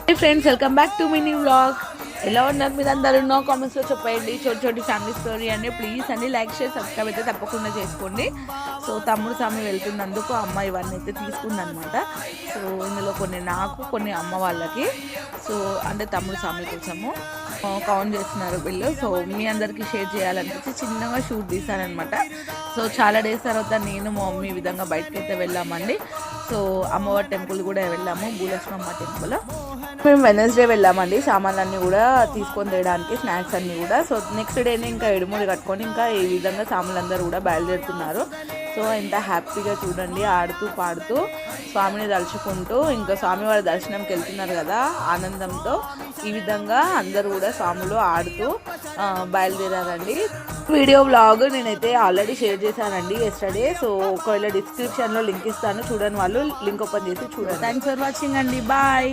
Hey friends, welcome back to my new vlog. ఎలా ఉన్నారు మీరు అందరూ? నో కామెంట్స్లో చెప్పండి. చోటి ఫ్యామిలీ స్టోరీ అండి. ప్లీజ్ అండి లైక్ షేర్ సబ్స్క్రైబ్ అయితే తప్పకుండా చేసుకోండి. సో తమ్ముడు స్వామి వెళ్తున్నందుకు అమ్మ ఇవన్నీ అయితే తీసుకుందనమాట. సో ఇందులో కొన్ని నాకు, కొన్ని అమ్మ వాళ్ళకి. సో అంటే తమ్ముడు స్వామి కోసము కౌంట్ చేస్తున్నారు వీళ్ళు. సో మీ అందరికీ షేర్ చేయాలనిపించి చిన్నగా షూట్ తీశానమాట. సో చాలా డేస్ తర్వాత నేను మా మమ్మీ ఈ విధంగా బయటకు అయితే వెళ్ళామండి. సో అమ్మవారి టెంపుల్ కూడా వెళ్ళాము, భూలక్ష్మమ్మ టెంపుల్. మేము వెనస్డే వెళ్ళామండి, సామాన్లన్నీ కూడా తీసుకొని తేయడానికి, స్నాక్స్ అన్నీ కూడా. సో నెక్స్ట్ డేనే ఇంకా ఎడుముడి కట్టుకొని ఇంకా ఈ విధంగా సామాన్లందరూ కూడా బయలుదేరుతున్నారు. సో ఎంత హ్యాపీగా చూడండి, ఆడుతూ పాడుతూ స్వామిని తలుచుకుంటూ ఇంకా స్వామివారి దర్శనంకి వెళ్తున్నారు కదా ఆనందంతో. ఈ విధంగా అందరూ కూడా స్వాములు ఆడుతూ బయలుదేరారండి. వీడియో వ్లాగ్ నేనైతే ఆల్రెడీ షేర్ చేశానండి ఎస్టర్డే. సో ఒకవేళ డిస్క్రిప్షన్లో లింక్ ఇస్తాను, చూడని వాళ్ళు లింక్ ఓపెన్ చేసి చూడండి. థ్యాంక్స్ ఫర్ వాచింగ్ అండి, బాయ్.